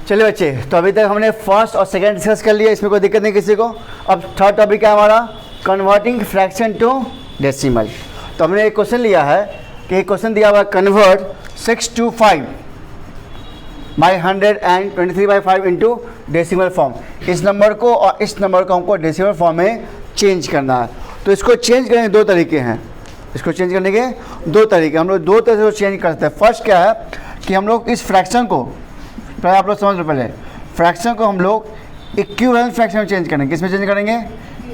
चलिए बच्चे, तो अभी तक हमने फर्स्ट और सेकंड डिस्कस कर लिया, इसमें कोई दिक्कत नहीं किसी को। अब थर्ड टॉपिक है हमारा कन्वर्टिंग फ्रैक्शन टू डेसिमल। तो हमने एक क्वेश्चन लिया है कि एक क्वेश्चन दिया हुआ convert 625 by 123/5 into decimal form. इस नंबर को और इस नंबर को हमको डेसिमल फॉर्म में चेंज करना है। तो इसको चेंज करने के दो तरीके हैं, इसको चेंज करने के दो तरीके, हम लोग दो तरह से चेंज कर सकते हैं। फर्स्ट क्या है कि हम लोग इस फ्रैक्शन को, पहले आप लोग समझ लो, पहले फ्रैक्शन को हम लोग इक्विवेलेंट फ्रैक्शन में चेंज करेंगे। किसमें चेंज करेंगे?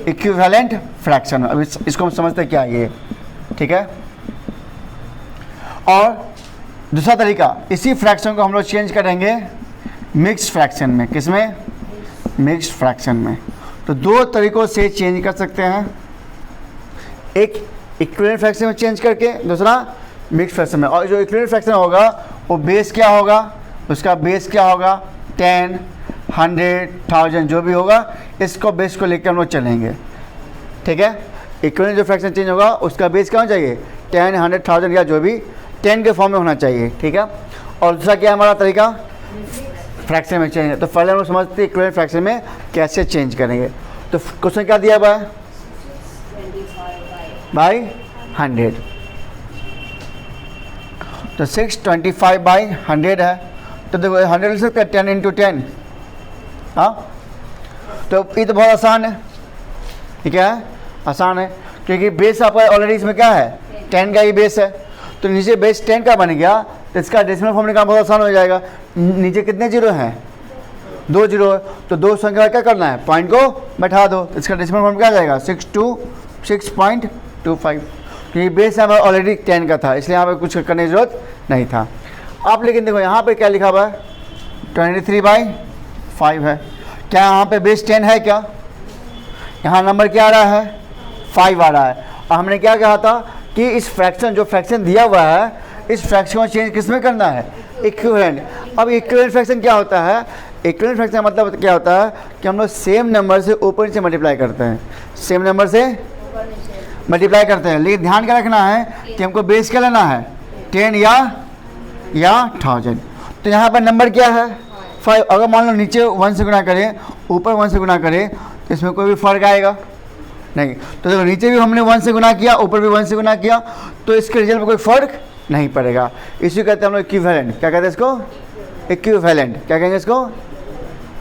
Equivalent fraction. अब इसको हम समझते क्या है ये, ठीक है। और दूसरा तरीका, इसी फ्रैक्शन को हम लोग चेंज करेंगे मिक्स्ड फ्रैक्शन में। किसमें? मिक्स्ड फ्रैक्शन में। तो दो तरीकों से चेंज कर सकते हैं, एक इक्विवेलेंट फ्रैक्शन में चेंज करके, दूसरा मिक्स्ड फ्रैक्शन में। और जो इक्विवेलेंट फ्रैक्शन होगा वो बेस क्या होगा, उसका बेस क्या होगा? 10, 100, 1000 जो भी होगा, इसको बेस को लेकर हम लोग चलेंगे, ठीक है। इक्विवेलेंट जो फ्रैक्शन चेंज होगा उसका बेस क्या होना चाहिए? 10, 100, 1000 या जो भी 10 के फॉर्म में होना चाहिए, ठीक है। और दूसरा क्या है हमारा तरीका? फ्रैक्शन में चेंज। तो पहले हम लोग समझते हैं इक्विवेलेंट फ्रैक्शन में कैसे चेंज करेंगे। तो क्वेश्चन क्या दिया हुआ है? बाई 100। तो 625/100 है। तो देखो 100 लिख सकते हैं 10 इंटू 10। हाँ, तो ये तो बहुत आसान है, ठीक है, आसान है, क्योंकि बेस आपका ऑलरेडी इसमें क्या है? 10 का ही बेस है। तो नीचे बेस 10 का बन गया, तो इसका डेसिमल फॉर्म निकालना बहुत आसान हो जाएगा। नीचे कितने जीरो हैं? 2 जीरो है। तो दो संख्या क्या करना है? पॉइंट को बैठा दो, तो इसका डेसिमल फॉर्म क्या आ जाएगा? 6.25। क्योंकि बेस यहाँ पर ऑलरेडी 10 का था, इसलिए यहाँ पर कुछ करने की जरूरत नहीं था। आप लेकिन देखो यहाँ पे क्या लिखा हुआ है? 23/5 है। क्या यहाँ पे बेस 10 है? क्या यहाँ नंबर क्या आ रहा है? 5 आ रहा है। और हमने क्या कहा था कि इस फ्रैक्शन, जो फ्रैक्शन दिया हुआ है, इस फ्रैक्शन को चेंज किस में करना है? इक्विवेलेंट। अब इक्विवेलेंट फ्रैक्शन क्या होता है? इक्विवेलेंट फ्रैक्शन मतलब क्या होता है कि हम लोग सेम नंबर से ऊपर से मल्टीप्लाई करते हैं, सेम नंबर से मल्टीप्लाई करते हैं। लेकिन ध्यान क्या रखना है कि हमको बेस क्या लेना है? 10 या 1000। तो यहाँ पर नंबर क्या है? 5। अगर मान लो नीचे 1 से गुना करें, ऊपर 1 से गुना करें, तो इसमें कोई भी फर्क आएगा नहीं। तो देखो नीचे भी हमने 1 से गुना किया, ऊपर भी 1 से गुना किया, तो इसके रिजल्ट में कोई फर्क नहीं पड़ेगा। इसी कहते हैं हम लोग इक्विवेलेंट। क्या कहते हैं इसको? इक्विवेलेंट। क्या कहेंगे इसको?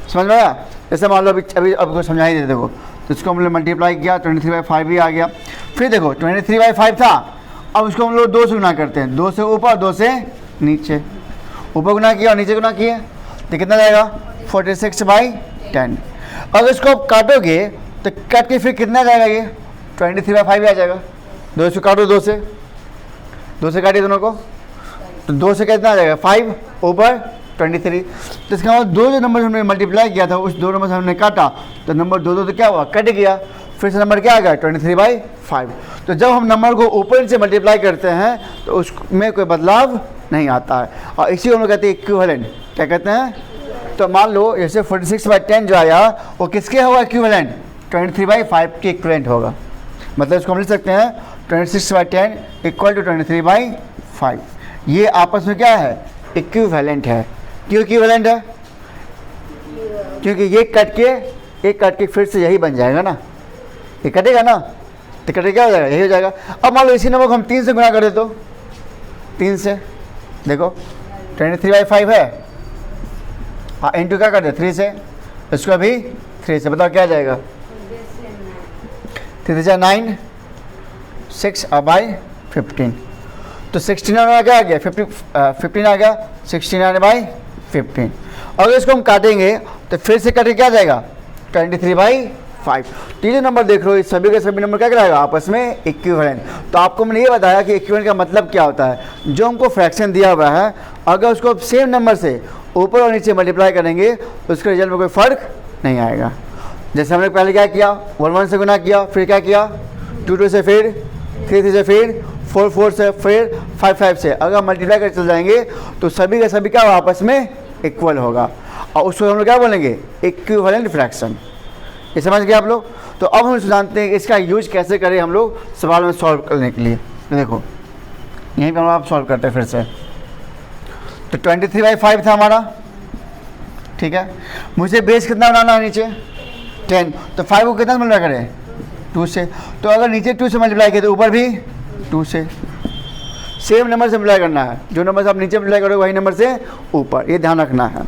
समझ में आया? जैसे मान लो अभी आपको समझा ही देते। देखो, तो इसको हम लोग मल्टीप्लाई किया, 23/5 भी आ गया। फिर देखो 23/5 था, अब उसको हम लोग 2 से गुना करते हैं, 2 से ऊपर 2 से नीचे। ऊपर गुना किया और नीचे गुना किए, तो कितना जाएगा? 46/10। अगर इसको आप काटोगे तो काट के फिर कितना जाएगा? ये 23/5 आ जाएगा। 2 से काटो, 2 से काटिए दोनों को, तो 2 से कितना आ जाएगा? 5 ऊपर 23। तो इसका मतलब दो जो नंबर हमने मल्टीप्लाई किया था, उस दो नंबर से हमने काटा, तो नंबर 2 तो क्या हुआ? कट गया। फिर से नंबर क्या आ गया? 23/5। तो जब हम नंबर को ऊपर से मल्टीप्लाई करते हैं तो उसमें कोई बदलाव नहीं आता है, और इसी को हम लोग कहते हैं इक्विवेलेंट। क्या कहते हैं? तो मान लो जैसे 46/10 जो आया वो किसके होगा इक्विवेलेंट? 23/5 के इक्विवेलेंट होगा। मतलब इसको हम लिख सकते हैं 26/10 इक्वल टू 23/5। ये आपस में क्या है? इक्विवेलेंट है। क्यों इक्विवेलेंट है? क्योंकि ये कट के फिर से यही बन जाएगा ना, ये कटेगा ना, तो कटे क्या हो जाएगा? यही हो जाएगा। अब मान लो इसी नंबर को हम 3 से गुना कर दे, तो 3 से देखो 23/5 है, हाँ, इंटू क्या कर दे? 3 से। इसको अभी 3 से, बताओ क्या आ जाएगा? 3 से 9, 6/15। तो 16 क्या आ गया? 15 आ गया, 16/15। अगर इसको हम काटेंगे तो फिर से कटे क्या जाएगा? 23/5। तो ये जो नंबर देख रहे हो, इस सभी के सभी नंबर क्या कराएगा? आपस में इक्विवेलेंट। तो आपको मैंने ये बताया कि इक्विवेलेंट का मतलब क्या होता है। जो हमको फ्रैक्शन दिया हुआ है, अगर उसको सेम नंबर से ऊपर और नीचे मल्टीप्लाई करेंगे तो उसके रिजल्ट में कोई फ़र्क नहीं आएगा। जैसे हमने पहले क्या किया? 1 से गुना किया, फिर क्या किया? 2 से, फिर 3 से, फिर 4 से, फिर 5 से। अगर मल्टीप्लाई कर चल जाएंगे तो सभी का सभी क्या आपस में इक्वल होगा, और उसको हम लोग क्या बोलेंगे? Equivalent fraction. ये समझ गए आप लोग? तो अब हम जानते हैं इसका यूज कैसे करें हम लोग सवाल में सॉल्व करने के लिए। तो देखो यहीं पर हम आप सॉल्व करते हैं फिर से। तो 23/5 था हमारा, ठीक है। मुझे बेस कितना बनाना है नीचे 10, तो 5 को कितना मल्टीप्लाई करें 2 से। तो अगर नीचे 2 से मल्टीप्लाई किया तो ऊपर भी 2 से, सेम नंबर से मल्टीप्लाई करना है, जो नंबर से आप नीचे मल्टीप्लाई करोगे वही नंबर से ऊपर, ये ध्यान रखना है।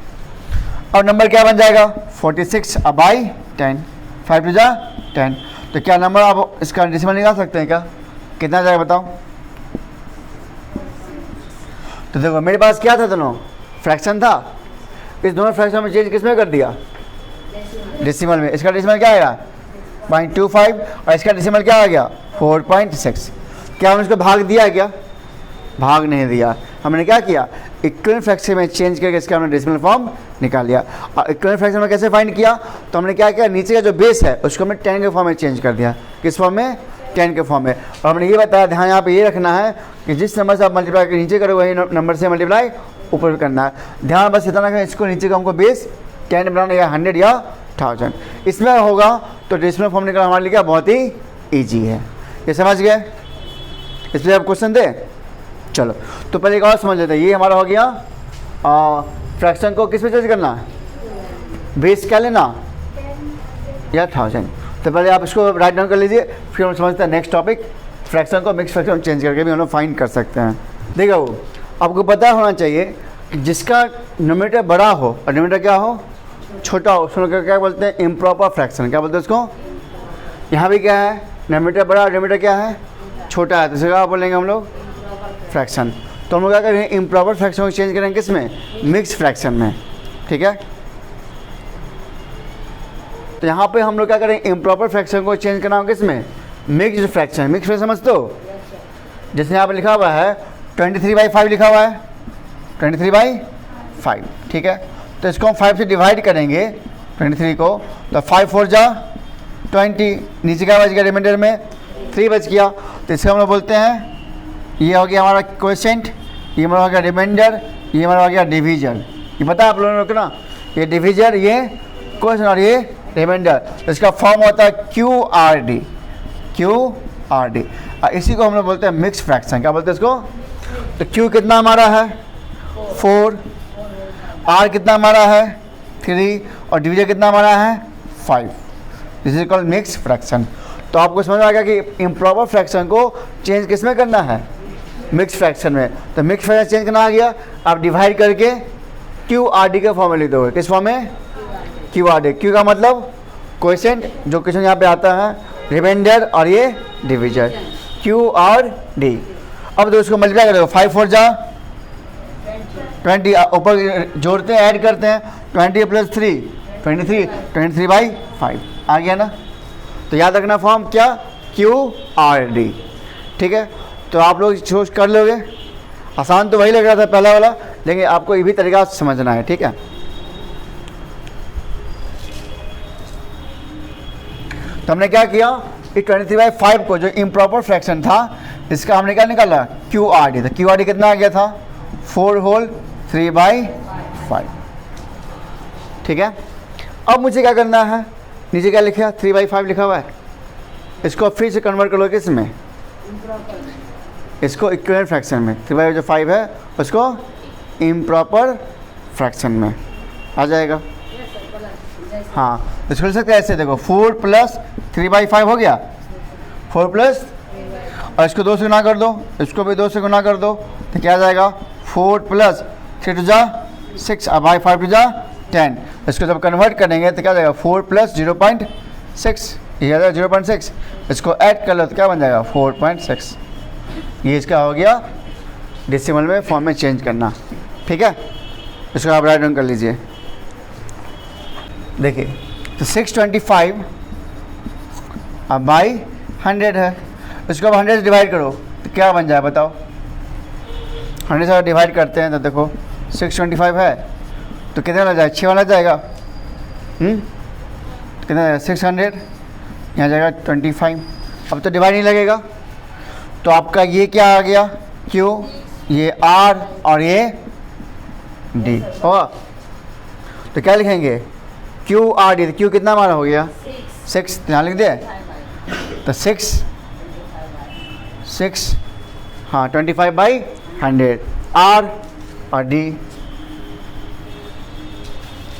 और नंबर क्या बन जाएगा 46 बाई 10, 5 टू जा 10। तो क्या नंबर आप इसका डेसिमल निकाल सकते हैं क्या, कितना जाएगा बताओ। तो देखो मेरे पास क्या था, दोनों फ्रैक्शन था, इस दोनों फ्रैक्शन में चेंज किस में कर दिया डेसिमल में। इसका डेसिमल क्या आएगा 0.25 और इसका डेसिमल क्या आ गया 4.6। क्या हमने इसको भाग दिया है क्या, भाग नहीं दिया। हमने क्या किया इक्विवेलेंट फ्रैक्शन में चेंज करके इसका हमने डेसिमल फॉर्म निकाल लिया। और इक्विवेलेंट फ्रैक्शन में कैसे फाइंड किया, तो हमने क्या किया नीचे का जो बेस है उसको हमने 10 के फॉर्म में चेंज कर दिया, किस फॉर्म में 10 के फॉर्म में। और हमने ये बताया, ध्यान यहाँ पे ये रखना है कि जिस नंबर से आप मल्टीप्लाई नीचे करो वही नंबर से मल्टीप्लाई ऊपर करना है। ध्यान बस इतना रखें, इसको नीचे का हमको बेस 10 बनाना, या 100 या 1000 इसमें होगा तो डेसिमल फॉर्म निकालना हमारे लिए क्या बहुत ही ईजी है। ये समझ गए, इस पर आप क्वेश्चन दे। चलो तो पहले एक और समझ लेते हैं, ये हमारा हो गया फ्रैक्शन को किस पे चेंज करना है, बेस क्या लेना या 1000। तो पहले आप इसको राइट डाउन कर लीजिए, फिर हम समझते हैं नेक्स्ट टॉपिक, फ्रैक्शन को मिक्स फ्रैक्शन चेंज करके भी हम लोग फाइंड कर सकते हैं। देखो वो आपको पता होना चाहिए कि जिसका न्यूमरेटर बड़ा हो और डिनोमिनेटर क्या हो छोटा हो, उसको क्या बोलते हैं इम्प्रॉपर फ्रैक्शन। क्या बोलते हैं उसको, यहाँ भी क्या है न्यूमरेटर बड़ा और डिनोमिनेटर क्या है छोटा है, तो इसे क्या बोलेंगे हम लोग फ्रैक्शन। तो हम लोग क्या करेंगे इम्प्रॉपर फ्रैक्शन को चेंज करेंगे किस में, मिक्स फ्रैक्शन में, ठीक है। तो यहाँ पे हम लोग क्या करेंगे इम्प्रॉपर फ्रैक्शन को चेंज करना किस में, मिक्स फ्रैक्शन। मिक्स फ्रैक्शन समझते हो, जैसे यहाँ पे लिखा हुआ है 23/5 लिखा हुआ है 23/5, ठीक है। तो इसको हम 5 से डिवाइड करेंगे 23 को, तो 5 4 जा 20, नीचे क्या बच गया रिमाइंडर में 3 बच गया। तो इसको हम लोग बोलते हैं ये हो गया हमारा क्वोशिएंट, ये हमारा हो गया रिमाइंडर, ये हमारा हो गया डिवीजन। ये पता है आप लोगों को ना, ये डिवीजन ये क्वोशिएंट और ये रिमाइंडर। तो इसका फॉर्म होता है QRD, QRD। इसी को हम लोग बोलते हैं मिक्स फ्रैक्शन। क्या बोलते हैं इसको, तो Q कितना हमारा है 4, R कितना हमारा है 3 और डिवीजन कितना हमारा है 5। This is called mix fraction. तो आपको समझ आ गया कि इम्प्रॉपर फ्रैक्शन को चेंज किस में करना है, मिक्स फ्रैक्शन में। तो मिक्स फ्रैक्शन चेंज करना आ गया, आप डिवाइड करके QRD के फॉर्म में लिख दोगे, किस फॉर्म में QRD। Q का मतलब क्वोशिएंट, जो क्वेश्चन यहाँ पे आता है, रिमाइंडर और ये डिवीजन QRD। अब दोस्तों मल्टीप्लाई कर दो, 5 4 जा 20, ऊपर जोड़ते हैं ऐड करते हैं 20 + 3 23, 23/5 आ गया ना। तो याद रखना फॉर्म क्या QRD, ठीक है। तो आप लोग सोच कर लोगे, आसान तो वही लग रहा था पहला वाला, लेकिन आपको ये भी तरीका समझना है, ठीक है। तो हमने क्या किया, इस 23/5 को जो इम्प्रॉपर फ्रैक्शन था इसका हमने क्या निकाला QRD। तो QRD कितना आ गया था 4 होल 3/5, ठीक है। अब मुझे क्या करना है, नीचे क्या लिखा 3/5 लिखा हुआ है, इसको फिर से कन्वर्ट कर लो किस में, इसको इक्विवेलेंट फ्रैक्शन में। 3/5 है उसको इम्प्रॉपर फ्रैक्शन में आ जाएगा। हाँ इसको लिख सकते हैं ऐसे, देखो 4 + 3/5 हो गया, 4 प्लस और इसको 2 से गुना कर दो, इसको भी 2 से गुना कर दो, तो क्या आ जाएगा 4 + 3 टू जा 6 बाई 5 टू जा 10। इसको जब कन्वर्ट करेंगे तो क्या जाएगा 4 + 0.6, ये आ जाएगा 0.6। इसको ऐड कर लो तो क्या बन जाएगा 4.6। ये इसका हो गया डेसिमल में फॉर्म में चेंज करना, ठीक है। इसको आप राइट डाउन कर लीजिए। देखिए तो 625 बाई 100 है, इसको अब 100 से डिवाइड करो तो क्या बन जाए बताओ। 100 से डिवाइड करते हैं तो देखो 625 है तो कितना लग जाएगा 6 वाला जाएगा, तो कितना जाएगा 600, यहाँ जाएगा 25। अब तो डिवाइड नहीं लगेगा, तो आपका ये क्या आ गया Q, ये R और ये D होगा। तो क्या लिखेंगे QRD। तो Q कितना हमारा हो गया 6, यहाँ लिख दे। तो 6 हाँ 25/100, R और D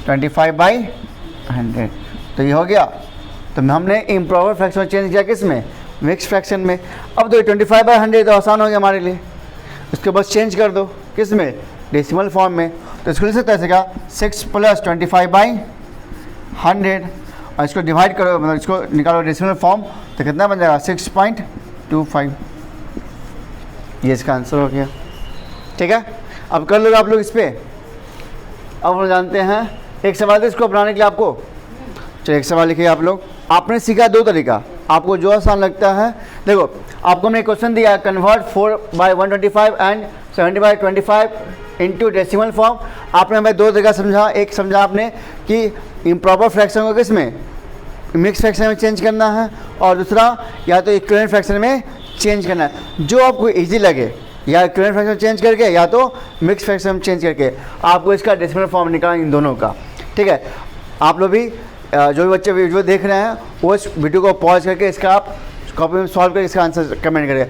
25/100, तो ये हो गया। तो हमने इम्प्रॉपर फ्रैक्शन चेंज किया किस में, मिक्स फ्रैक्शन में। अब तो 25/100 तो आसान हो गया हमारे लिए, इसको बस चेंज कर दो किस में, डेसिमल फॉर्म में। तो इसको लिख सकते हैं ऐसे क्या, 6 + 25/100, और इसको डिवाइड करो, मतलब इसको निकालो डेसिमल फॉर्म, तो कितना बन जाएगा 6.25। ये इसका आंसर हो गया। ठीक है, अब कर लोगे आप लोग इस पर। अब हम जानते हैं एक सवाल है इसको बनाने के लिए आपको। चलिए एक सवाल लिखिए आप लोग। आपने सीखा 2 तरीका, आपको जो आसान लगता है। देखो आपको हमने क्वेश्चन दिया, convert 4/125 and 70/25 into decimal form. आपने हमें 2 तरीका समझा। एक समझा आपने कि इम्प्रॉपर फ्रैक्शन को किस में, मिक्स फ्रैक्शन में चेंज करना है, और दूसरा या तो इक्विवेलेंट फ्रैक्शन में चेंज करना है। जो आपको इजी लगे, या इक्विवेलेंट फ्रैक्शन चेंज करके या तो मिक्स फ्रैक्शन में चेंज करके, आपको इसका डेसिमल फॉर्म निकालना इन दोनों का। ठीक है, आप लोग भी जो भी बच्चे वीडियो देख रहे हैं वो इस वीडियो को पॉज करके इसका आप कॉपी में सॉल्व करके इसका आंसर कमेंट करिए।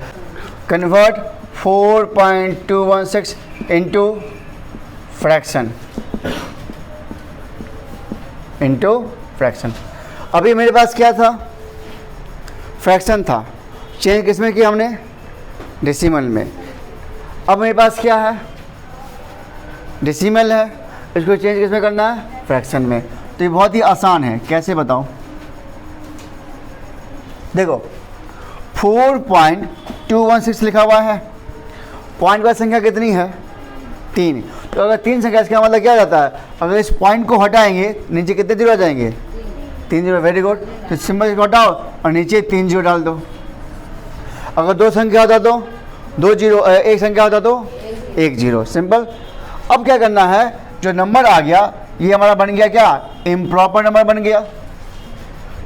कन्वर्ट 4.216 इनटू फ्रैक्शन, अभी मेरे पास क्या था, फ्रैक्शन था, चेंज किस में किया हमने, डेसिमल में। अब मेरे पास क्या है, डेसिमल है, इसको चेंज किस में करना है, फ्रैक्शन में। तो ये बहुत ही आसान है, कैसे बताऊं। देखो 4.216 लिखा हुआ है, पॉइंट वाली संख्या कितनी है, 3। तो अगर 3 संख्या, इसका मतलब क्या जाता है, अगर इस पॉइंट को हटाएंगे नीचे कितने जीरो आ जाएंगे, 3 जीरो। Very good. तो सिंबल को हटाओ और नीचे 3 जीरो डाल दो। अगर 2 संख्या होता तो 2 जीरो, एक संख्या होता तो 1 जीरो। सिंपल। अब क्या करना है, जो नंबर आ गया ये हमारा बन गया क्या, इम्प्रॉपर नंबर बन गया।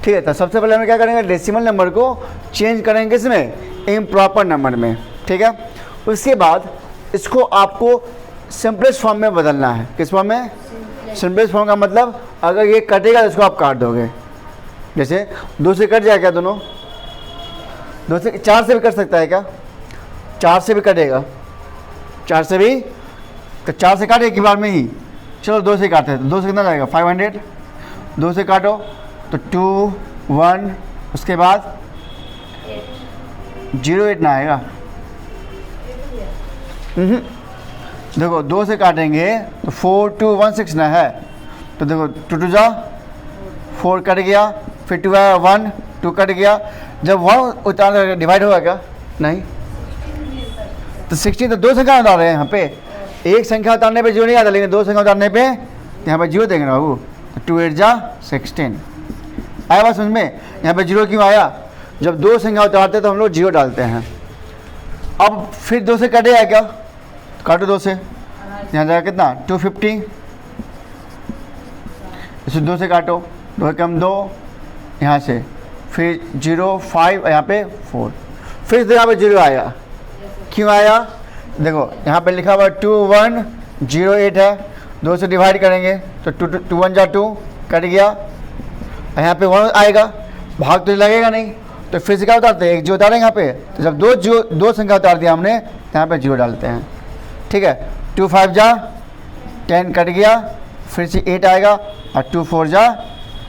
ठीक है, तो सबसे पहले हम क्या करेंगे, डेसिमल नंबर को चेंज करेंगे किसमें, इम्प्रॉपर नंबर में। ठीक है, उसके बाद इसको आपको सिंपलेस्ट फॉर्म में बदलना है। किस फॉर्म में, सिंपलेस्ट फॉर्म का मतलब अगर ये कटेगा तो इसको आप काट दोगे। जैसे 2 से कट जाएगा, दोनों 2 से 4 से भी कट सकता है क्या, 4 से भी कटेगा, 4 से भी, तो 4 से काटे एक ही बार में ही। चलो 2 से काटते हैं, तो 2 से कितना जाएगा 500, 2 से काटो तो 2 1, उसके बाद 08 ना आएगा। देखो 2 से काटेंगे तो 4216 ना है, तो देखो 2 2 जा 4 कट गया, फिर 2 आया 1, 2 कट गया। जब 1 उतार डिवाइड होगा क्या, नहीं। तो 16, तो 2 संख्या उतार रहे हैं यहाँ पे, एक संख्या उतारने पे जीरो नहीं आता, लेकिन 2 संख्या उतारने पे यहाँ पे जीरो देंगे ना बाबू। तो 2 8 जा 16 आया बात समझ में। यहाँ पे जीरो क्यों आया, जब 2 संख्या उतारते तो हम लोग जीरो डालते हैं। अब फिर 2 से कटेगा क्या, काटो 2 से, यहाँ जाएगा कितना 250, इसे 2 से काटो, 2 कम 2, यहाँ से फिर 0 5, यहाँ पे 4, फिर यहाँ पे जीरो आया। क्यों आया, देखो यहाँ पे लिखा हुआ 2108 है, 2 से डिवाइड करेंगे तो 2 1 जा 2 कट गया, यहाँ पे 1 आएगा, भाग तो लगेगा नहीं, तो फिर से क्या उतारते हैं, 1 जीरो उतारेंगे यहाँ पे। तो जब 2 संख्या उतार दिया हमने, यहाँ पे जीरो डालते हैं। ठीक है, 2 5 जा 10 कट गया, फिर से 8 आएगा, और 2 4 जा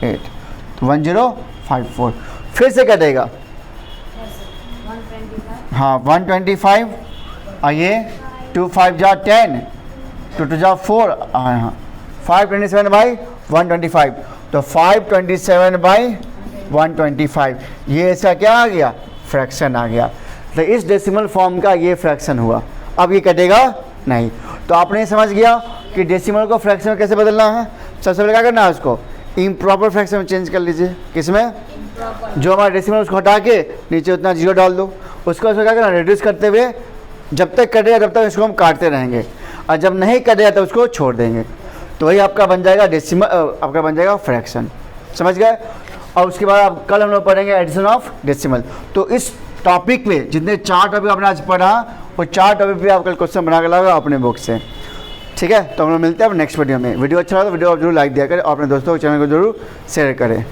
8, तो 1054, फिर से कटेगा, हाँ 125, और ये 2 5 जा 10, 2 2 जा 4, हाँ 527/125, तो 527/125 ये इसका क्या आ गया, फ्रैक्शन आ गया। तो इस डेसिमल फॉर्म का ये फ्रैक्शन हुआ। अब ये कटेगा नहीं। तो आपने समझ गया कि डेसिमल को फ्रैक्शन में कैसे बदलना है। सबसे पहले क्या करना है, उसको इम्प्रॉपर फ्रैक्शन में चेंज कर लीजिए। किसमें, जो हमारा डेसिमल उसको हटा के नीचे उतना जीरो डाल दो। उसको क्या करना, रिड्यूस करते हुए जब तक कटेगा तब तक इसको हम काटते रहेंगे, और जब नहीं कटेगा तो उसको छोड़ देंगे। तो वही आपका बन जाएगा डेसिमल, आपका बन जाएगा फ्रैक्शन। समझ गए। और उसके बाद आप कल हम लोग पढ़ेंगे एडिशन ऑफ डेसिमल। तो इस टॉपिक पे जितने 4 टॉपिक आपने आज पढ़ा, वो 4 टॉपिक पे आप कल क्वेश्चन बना के लाओगे अपने बुक से। ठीक है, तो हम लोग मिलते हैं अब नेक्स्ट वीडियो में। वीडियो अच्छा लगा तो वीडियो आप जरूर लाइक दिया करें और अपने दोस्तों को चैनल को जरूर शेयर करें।